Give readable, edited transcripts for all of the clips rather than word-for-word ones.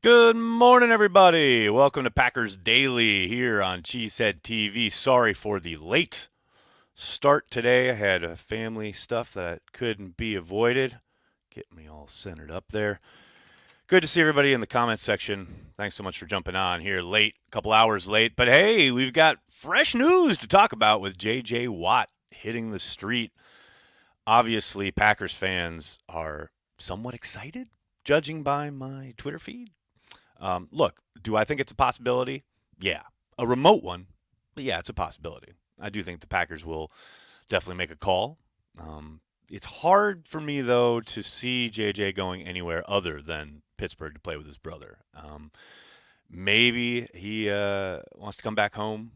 Good morning, everybody. Welcome to Packers Daily here on Cheesehead TV. Sorry for the late start today. I had family stuff that couldn't be avoided. Get me all centered up there. Good to see everybody in the comments section. Thanks so much for jumping on here late, a couple hours late. But hey, we've got fresh news to talk about with J.J. Watt hitting the street. Obviously, Packers fans are somewhat excited, judging by my Twitter feed. Look, do I think it's a possibility? Yeah. A remote one, but yeah, it's a possibility. I do think the Packers will definitely make a call. It's hard for me, though, to see JJ going anywhere other than Pittsburgh to play with his brother. Maybe he wants to come back home.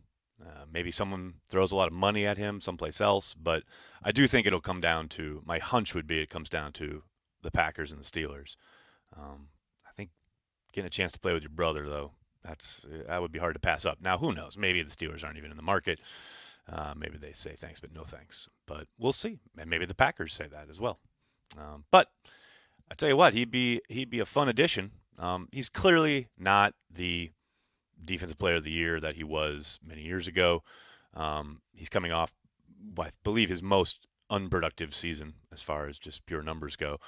Maybe someone throws a lot of money at him someplace else, but I do think it'll come down to, my hunch would be it comes down to the Packers and the Steelers. I think getting a chance to play with your brother, though, that would be hard to pass up. Now, who knows? Maybe the Steelers aren't even in the market. Maybe they say thanks, but no thanks. But we'll see. And maybe the Packers say that as well. But I tell you what, he'd be a fun addition. He's clearly not the defensive player of the year that he was many years ago. He's coming off, I believe, his most unproductive season as far as just pure numbers go.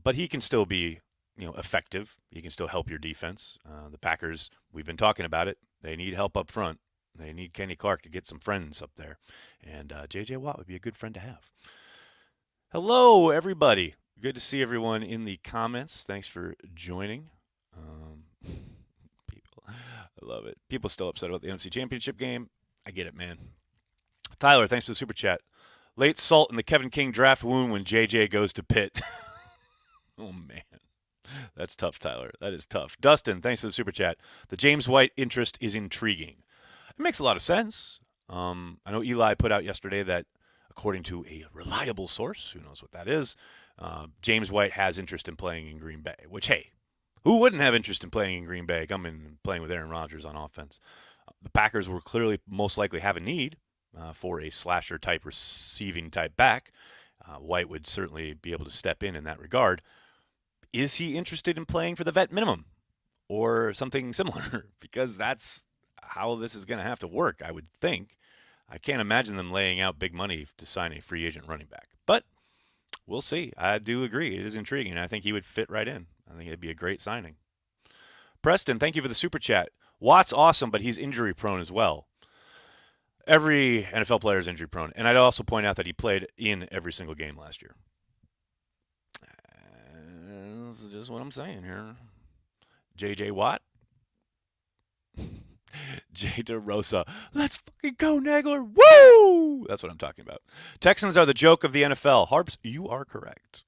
But he can still be, effective. He can still help your defense. The Packers, we've been talking about it. They need help up front. They need Kenny Clark to get some friends up there. And J.J. Watt would be a good friend to have. Hello, everybody. Good to see everyone in the comments. Thanks for joining. People, I love it. People still upset about the NFC Championship game. I get it, man. Tyler, thanks for the super chat. Late salt in the Kevin King draft wound when J.J. goes to Pitt. Oh, man. That's tough, Tyler. That is tough. Dustin, thanks for the super chat. The James White interest is intriguing. It makes a lot of sense. I know Eli put out yesterday that, according to a reliable source, who knows what that is, James White has interest in playing in Green Bay, which, hey, who wouldn't have interest in playing in Green Bay, coming and playing with Aaron Rodgers on offense? The Packers will clearly most likely have a need for a slasher-type, receiving-type back. White would certainly be able to step in that regard. Is he interested in playing for the vet minimum or something similar? Because that's how this is going to have to work, I would think. I can't imagine them laying out big money to sign a free agent running back. But we'll see. I do agree. It is intriguing. I think he would fit right in. I think it'd be a great signing. Preston, thank you for the super chat. Watt's awesome, but he's injury prone as well. Every NFL player is injury prone. And I'd also point out that he played in every single game last year. This is just what I'm saying here. J.J. Watt. Jay DeRosa. Let's fucking go, Nagler. Woo! That's what I'm talking about. Texans are the joke of the NFL. Harps, you are correct.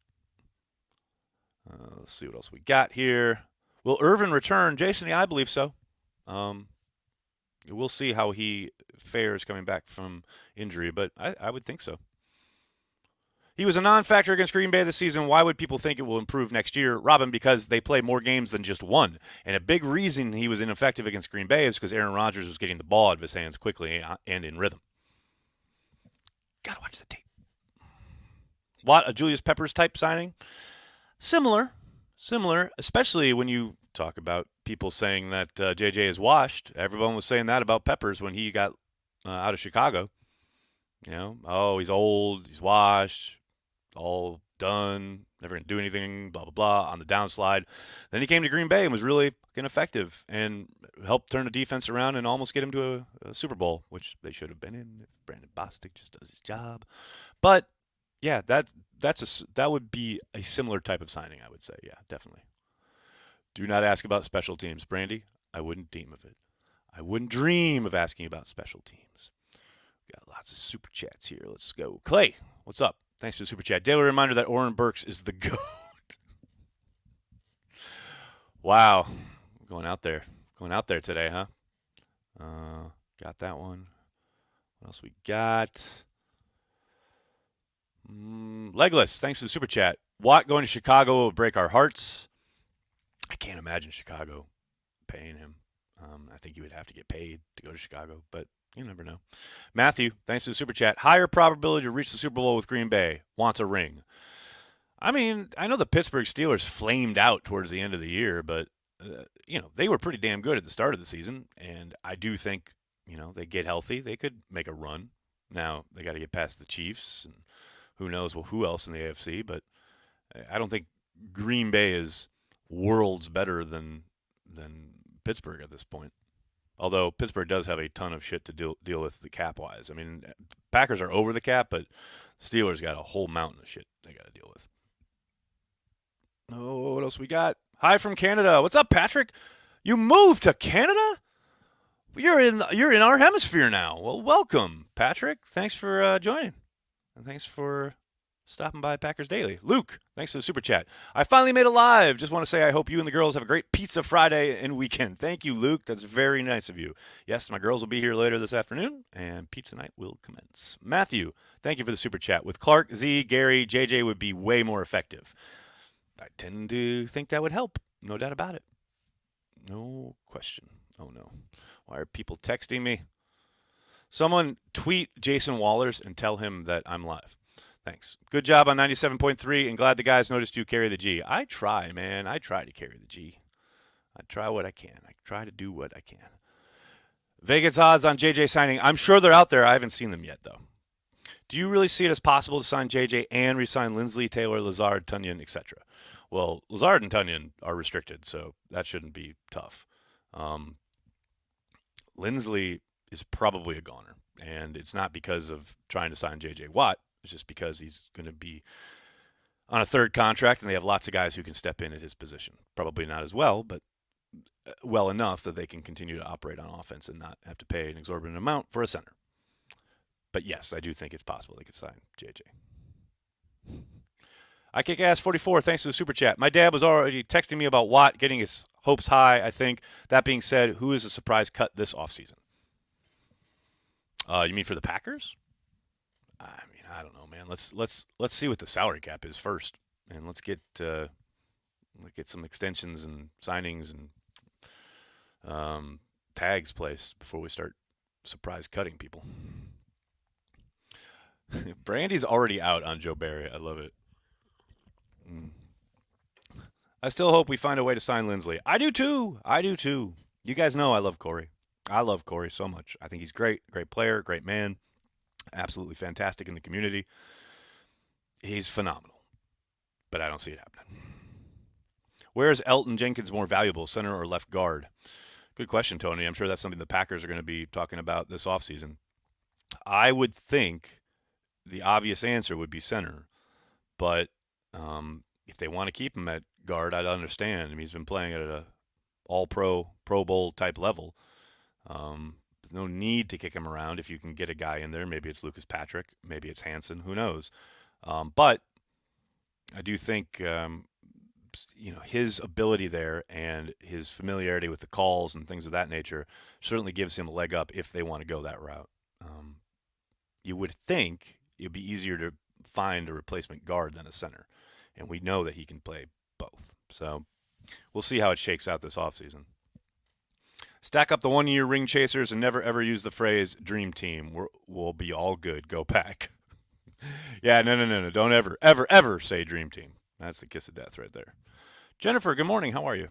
Let's see what else we got here. Will Irvin return? Jason, yeah, I believe so. We'll see how he fares coming back from injury, but I would think so. He was a non-factor against Green Bay this season. Why would people think it will improve next year? Robin, because they play more games than just one. And a big reason he was ineffective against Green Bay is because Aaron Rodgers was getting the ball out of his hands quickly and in rhythm. Gotta watch the tape. What, a Julius Peppers type signing? Similar, especially when you talk about people saying that JJ is washed. Everyone was saying that about Peppers when he got out of Chicago. He's old, he's washed, all done, never going to do anything, blah, blah, blah, on the downslide. Then he came to Green Bay and was really fucking effective and helped turn the defense around and almost get him to a Super Bowl, which they should have been in if Brandon Bostic just does his job. But, yeah, that would be a similar type of signing, I would say. Yeah, definitely. Do not ask about special teams. Brandy, I wouldn't dream of it. I wouldn't dream of asking about special teams. We got lots of super chats here. Let's go. Clay, what's up? Thanks for the super chat. Daily reminder that Oren Burks is the GOAT. Wow. Going out there today, huh? Got that one. What else we got? Legless, thanks for the super chat. Watt going to Chicago will break our hearts. I can't imagine Chicago paying him. I think he would have to get paid to go to Chicago, but you never know. Matthew, thanks for the super chat. Higher probability to reach the Super Bowl with Green Bay. Wants a ring. I mean, I know the Pittsburgh Steelers flamed out towards the end of the year, but they were pretty damn good at the start of the season, and I do think, they get healthy, they could make a run. Now they got to get past the Chiefs, and who knows who else in the AFC. But I don't think Green Bay is worlds better than Pittsburgh at this point. Although Pittsburgh does have a ton of shit to deal with the cap wise. I mean, Packers are over the cap, but Steelers got a whole mountain of shit they got to deal with. Oh, what else we got? Hi from Canada. What's up, Patrick? You moved to Canada? You're in our hemisphere now. Well, welcome, Patrick. Thanks for joining, and thanks for stopping by Packers Daily. Luke, thanks for the super chat. I finally made it live. Just want to say I hope you and the girls have a great pizza Friday and weekend. Thank you, Luke. That's very nice of you. Yes, my girls will be here later this afternoon, and pizza night will commence. Matthew, thank you for the super chat. With Clark, Z, Gary, JJ would be way more effective. I tend to think that would help. No doubt about it. No question. Oh, no. Why are people texting me? Someone tweet Jason Wallers and tell him that I'm live. Thanks. Good job on 97.3, and glad the guys noticed you carry the G. I try, man. I try to carry the G. I try what I can. I try to do what I can. Vegas odds on JJ signing. I'm sure they're out there. I haven't seen them yet, though. Do you really see it as possible to sign JJ and re-sign Lindsley, Taylor, Lazard, Tunyon, etc.? Well, Lazard and Tunyon are restricted, so that shouldn't be tough. Lindsley is probably a goner, and it's not because of trying to sign J.J. Watt. It's just because he's going to be on a third contract, and they have lots of guys who can step in at his position. Probably not as well, but well enough that they can continue to operate on offense and not have to pay an exorbitant amount for a center. But yes, I do think it's possible they could sign J.J. I kick ass 44. Thanks to the super chat. My dad was already texting me about Watt getting his hopes high, I think. That being said, who is a surprise cut this offseason? You mean for the Packers? I mean, I don't know, man. Let's see what the salary cap is first, and let's get some extensions and signings and tags placed before we start surprise cutting people. Brandy's already out on Joe Barry. I love it. I still hope we find a way to sign Lindsley. I do too. You guys know I love Corey. I love Corey so much. I think he's great player, great man, absolutely fantastic in the community. He's phenomenal, but I don't see it happening. Where is Elton Jenkins more valuable, center or left guard? Good question, Tony. I'm sure that's something the Packers are going to be talking about this offseason. I would think the obvious answer would be center, but if they want to keep him at guard, I'd understand. I mean, he's been playing at a all-pro, Pro Bowl type level. There's no need to kick him around if you can get a guy in there. Maybe it's Lucas Patrick. Maybe it's Hansen. Who knows? But I do think, his ability there and his familiarity with the calls and things of that nature certainly gives him a leg up if they want to go that route. You would think it would be easier to find a replacement guard than a center. And we know that he can play both. So we'll see how it shakes out this offseason. Stack up the one-year ring chasers and never, ever use the phrase dream team. We'll be all good. Go Pack. Yeah, no. Don't ever say dream team. That's the kiss of death right there. Jennifer, good morning. How are you?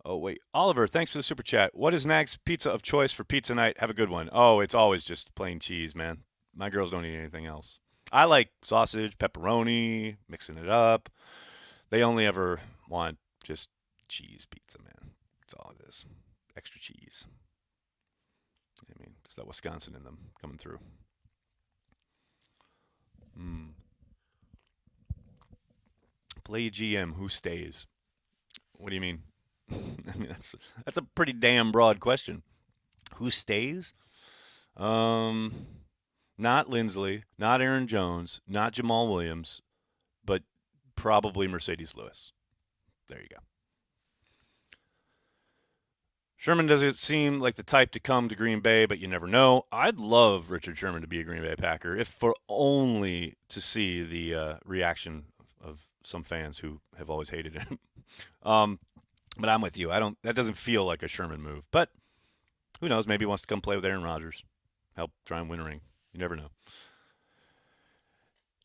Oh, wait. Oliver, thanks for the super chat. What is Nag's pizza of choice for pizza night? Have a good one. Oh, it's always just plain cheese, man. My girls don't eat anything else. I like sausage, pepperoni, mixing it up. They only ever want just cheese pizza, man. That's all it is. Extra cheese. I mean, it's that Wisconsin in them coming through. Play GM, who stays? What do you mean? I mean, that's a pretty damn broad question. Who stays? Not Lindsley, not Aaron Jones, not Jamal Williams, but probably Mercedes Lewis. There you go. Sherman doesn't seem like the type to come to Green Bay, but you never know. I'd love Richard Sherman to be a Green Bay Packer, if for only to see the reaction of some fans who have always hated him. But I'm with you. That doesn't feel like a Sherman move. But who knows? Maybe he wants to come play with Aaron Rodgers, help try and win a ring. You never know.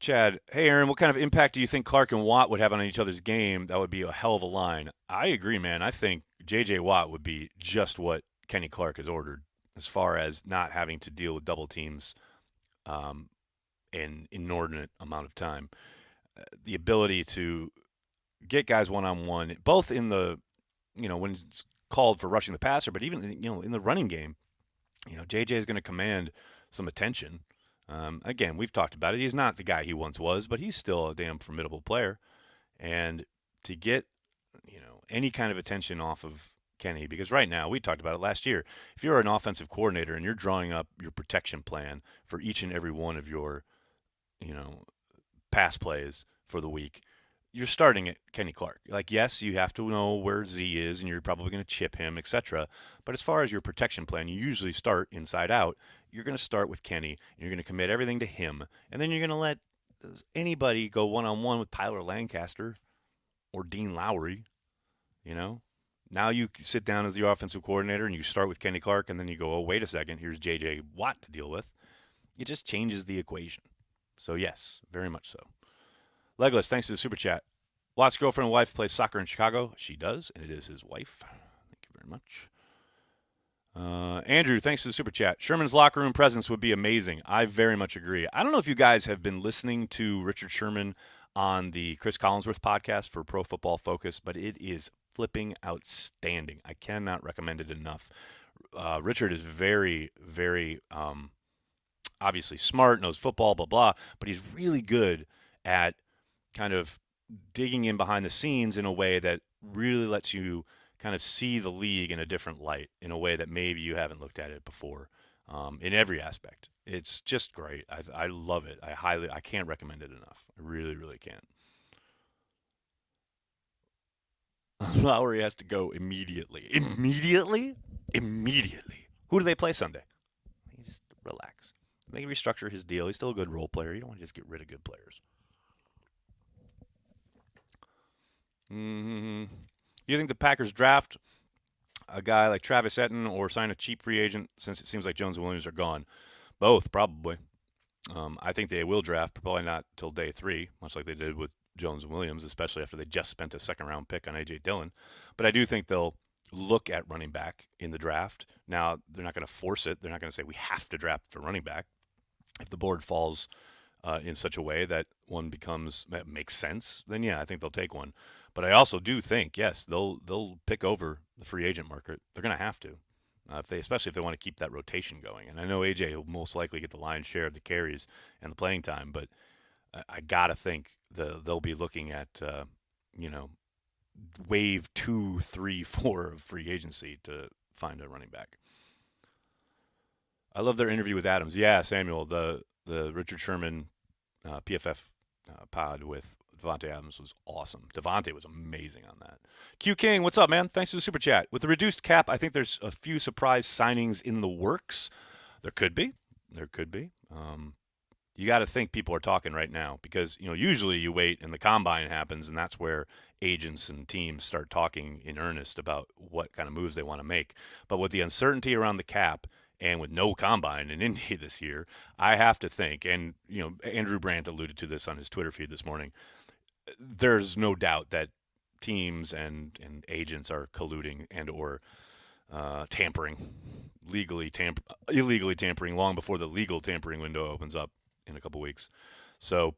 Chad, hey Aaron, what kind of impact do you think Clark and Watt would have on each other's game? That would be a hell of a line. I agree, man. I think J.J. Watt would be just what Kenny Clark has ordered as far as not having to deal with double teams um, an inordinate amount of time. The ability to get guys one-on-one, both in the, when it's called for rushing the passer, but even, in the running game, J.J. is going to command some attention. Again, we've talked about it. He's not the guy he once was, but he's still a damn formidable player. And to get, any kind of attention off of Kenny, because right now, we talked about it last year, if you're an offensive coordinator and you're drawing up your protection plan for each and every one of your, pass plays for the week, you're starting at Kenny Clark. Like, yes, you have to know where Z is, and you're probably going to chip him, etc. But as far as your protection plan, you usually start inside out. You're going to start with Kenny, and you're going to commit everything to him, and then you're going to let anybody go one-on-one with Tyler Lancaster or Dean Lowry, Now you sit down as the offensive coordinator, and you start with Kenny Clark, and then you go, oh, wait a second, here's J.J. Watt to deal with. It just changes the equation. So, yes, very much so. Legless, thanks to the super chat. Watt's girlfriend and wife plays soccer in Chicago. She does, and it is his wife. Thank you very much. Andrew, thanks to the super chat. Sherman's locker room presence would be amazing. I very much agree. I don't know if you guys have been listening to Richard Sherman on the Chris Collinsworth podcast for Pro Football Focus, but it is flipping outstanding. I cannot recommend it enough. Richard is very, very obviously smart, knows football, blah, blah, but he's really good at kind of digging in behind the scenes in a way that really lets you kind of see the league in a different light, in a way that maybe you haven't looked at it before, in every aspect. It's just great. I love it. I can't recommend it enough. I really, really can't. Lowry has to go immediately. Immediately? Immediately. Who do they play Sunday? You just relax. They can restructure his deal. He's still a good role player. You don't want to just get rid of good players. Mm-hmm. You think the Packers draft a guy like Travis Etienne or sign a cheap free agent since it seems like Jones and Williams are gone? Both, probably. I think they will draft, but probably not till day 3, much like they did with Jones and Williams, especially after they just spent a second-round pick on A.J. Dillon. But I do think they'll look at running back in the draft. Now, they're not going to force it. They're not going to say we have to draft for running back. If the board falls in such a way that one that makes sense, then yeah, I think they'll take one. But I also do think, yes, they'll pick over the free agent market. They're going to have to, especially if they want to keep that rotation going. And I know AJ will most likely get the lion's share of the carries and the playing time, but I gotta think they'll be looking at wave 2, 3, 4 of free agency to find a running back. I love their interview with Adams. Yeah, Samuel, the Richard Sherman PFF pod with Devontae Adams was awesome. Devontae was amazing on that. Q King, what's up, man? Thanks for the super chat. With the reduced cap, I think there's a few surprise signings in the works. There could be. You got to think people are talking right now because, usually you wait and the combine happens, and that's where agents and teams start talking in earnest about what kind of moves they want to make. But with the uncertainty around the cap and with no combine in Indy this year, I have to think, and, Andrew Brandt alluded to this on his Twitter feed this morning, there's no doubt that teams and agents are colluding and or tampering, illegally tampering long before the legal tampering window opens up in a couple weeks. So,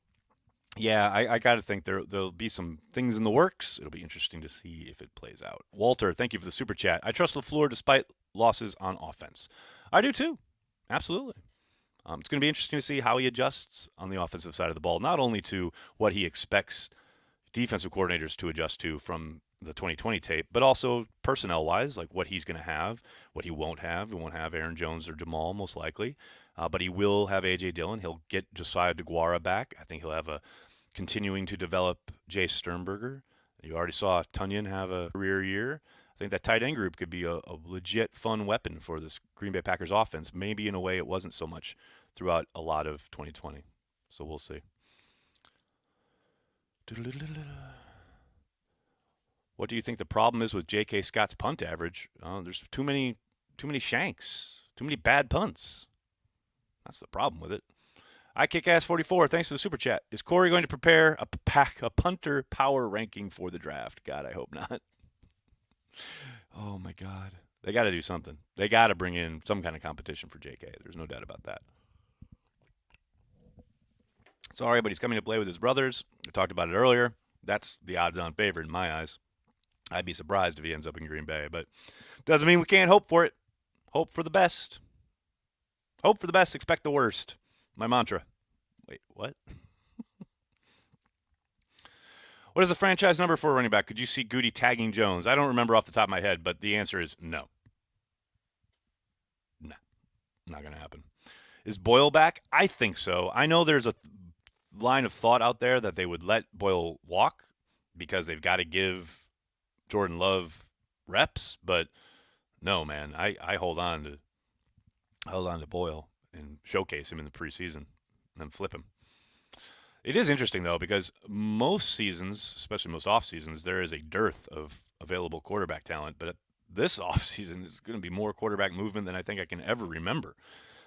yeah, I got to think there'll be some things in the works. It'll be interesting to see if it plays out. Walter, thank you for the super chat. I trust LaFleur despite losses on offense. I do too. Absolutely. It's going to be interesting to see how he adjusts on the offensive side of the ball, not only to what he expects defensive coordinators to adjust to from the 2020 tape, but also personnel-wise, like what he's going to have, what he won't have. He won't have Aaron Jones or Jamal, most likely, but he will have A.J. Dillon. He'll get Josiah DeGuara back. I think he'll have continuing to develop Jay Sternberger. You already saw Tunyon have a career year. I think that tight end group could be a legit fun weapon for this Green Bay Packers offense, maybe in a way it wasn't so much throughout a lot of 2020. So we'll see. What do you think the problem is with J.K. Scott's punt average? There's too many shanks, too many bad punts. That's the problem with it. I kick ass 44. Thanks for the super chat. Is Corey going to prepare a punter power ranking for the draft? God, I hope not. Oh my God. They got to do something. They got to bring in some kind of competition for JK. There's no doubt about that. Sorry, but he's coming to play with his brothers. I talked about it earlier. That's the odds-on favorite in my eyes. I'd be surprised if he ends up in Green Bay, but doesn't mean we can't hope for it. Hope for the best. Hope for the best, expect the worst. My mantra. Wait, what? What is the franchise number for a running back? Could you see Goody tagging Jones? I don't remember off the top of my head, but the answer is no. No, not going to happen. Is Boyle back? I think so. I know there's a line of thought out there that they would let Boyle walk because they've got to give Jordan Love reps, but no, man. I hold on to Boyle and showcase him in the preseason and then flip him. It is interesting, though, because most seasons, especially most off seasons, there is a dearth of available quarterback talent. But this off season is going to be more quarterback movement than I think I can ever remember.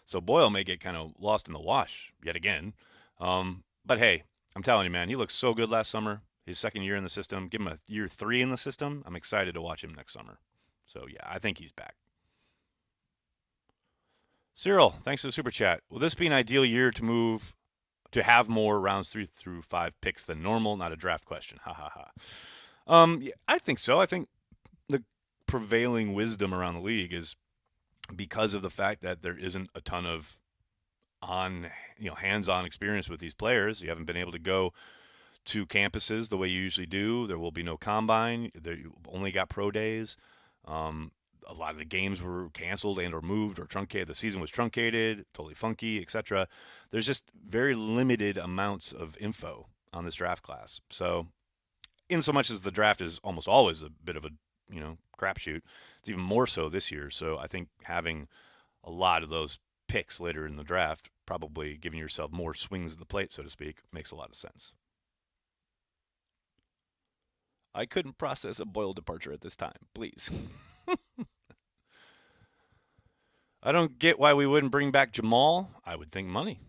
So Boyle may get kind of lost in the wash yet again. But hey, I'm telling you, man, he looked so good last summer. His second year in the system. Give him a year 3 in the system. I'm excited to watch him next summer. So, yeah, I think he's back. Cyril, thanks for the super chat. Will this be an ideal year to have more rounds 3 through 5 picks than normal? Not a draft question. Ha ha ha. Yeah, I think so. I think the prevailing wisdom around the league is because of the fact that there isn't a ton of hands-on experience with these players. You haven't been able to go to campuses the way you usually do. There will be no combine. You only got pro days. A lot of the games were canceled and or moved or truncated. The season was truncated, totally funky, etc. There's just very limited amounts of info on this draft class. So, in so much as the draft is almost always a bit of a crapshoot, it's even more so this year. So I think having a lot of those picks later in the draft, probably giving yourself more swings at the plate, so to speak, makes a lot of sense. I couldn't process a Boyle departure at this time. Please. I don't get why we wouldn't bring back Jamal. I would think money.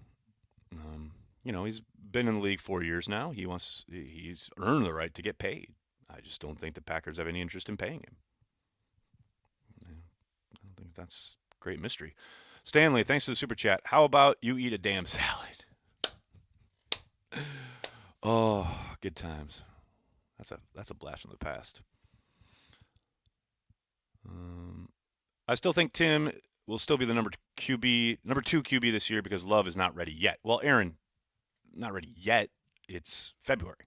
He's been in the league 4 years now. He's earned the right to get paid. I just don't think the Packers have any interest in paying him. I don't think that's a great mystery. Stanley, thanks for the super chat. How about you eat a damn salad? Oh, good times. That's a blast from the past. I still think Tim will still be the number 2 QB this year because Love is not ready yet. Well, Aaron, not ready yet. It's February.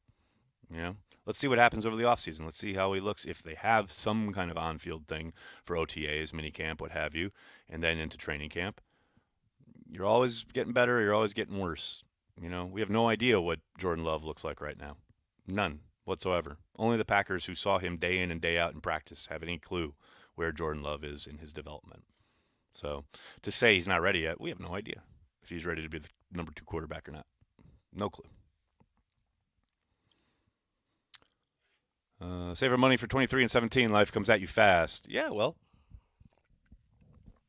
Let's see what happens over the offseason. Let's see how he looks if they have some kind of on-field thing for OTAs, minicamp, what have you, and then into training camp. You're always getting better. You're always getting worse. We have no idea what Jordan Love looks like right now. None whatsoever. Only the Packers who saw him day in and day out in practice have any clue where Jordan Love is in his development. So to say he's not ready yet, we have no idea if he's ready to be the number 2 quarterback or not. No clue. Save our money for 23 and 17. Life comes at you fast. Yeah, well,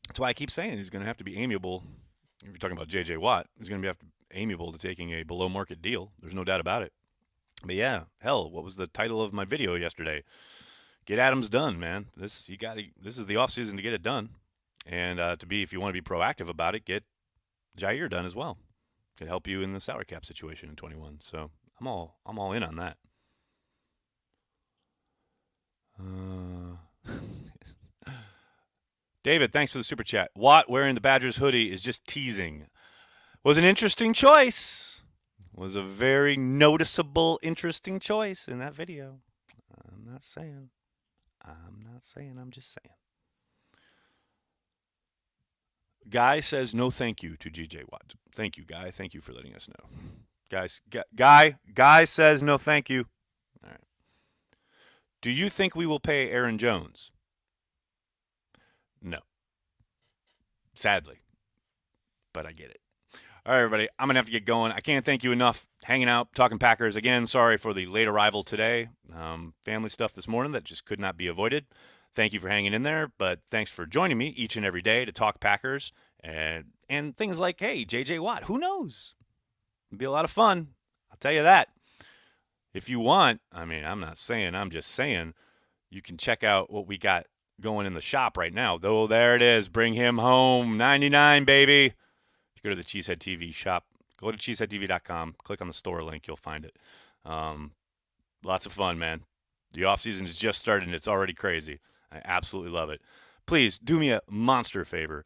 that's why I keep saying he's going to have to be amiable. If you're talking about J.J. Watt, he's going to have to be amiable to taking a below-market deal. There's no doubt about it. But yeah, hell, what was the title of my video yesterday? Get Adams done, man. This is the offseason to get it done. And if you want to be proactive about it, get Jair done as well. Could help you in the salary cap situation in 21. So I'm all in on that. David, thanks for the super chat. Watt wearing the Badgers hoodie is just teasing. Was an interesting choice. Was a very noticeable, interesting choice in that video. I'm not saying. I'm just saying. Guy says no thank you to G.J. Watt. Thank you, Guy. Thank you for letting us know. Guy says no thank you. All right. Do you think we will pay Aaron Jones? No. Sadly. But I get it. All right, everybody. I'm going to have to get going. I can't thank you enough hanging out, talking Packers. Again, sorry for the late arrival today. Family stuff this morning that just could not be avoided. Thank you for hanging in there, but thanks for joining me each and every day to talk Packers and things like, hey, J.J. Watt, who knows? It'll be a lot of fun. I'll tell you that. If you want, I mean, I'm not saying, I'm just saying, you can check out what we got going in the shop right now. Though, there it is. Bring him home. 99, baby. If you go to the Cheesehead TV shop, go to cheeseheadtv.com, click on the store link, you'll find it. Lots of fun, man. The off season is just started and it's already crazy. I absolutely love it. Please do me a monster favor.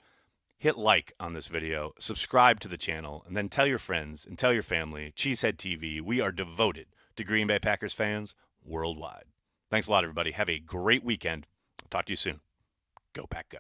Hit like on this video, subscribe to the channel, and then tell your friends and tell your family. Cheesehead TV, we are devoted to Green Bay Packers fans worldwide. Thanks a lot, everybody. Have a great weekend. I'll talk to you soon. Go Pack Go.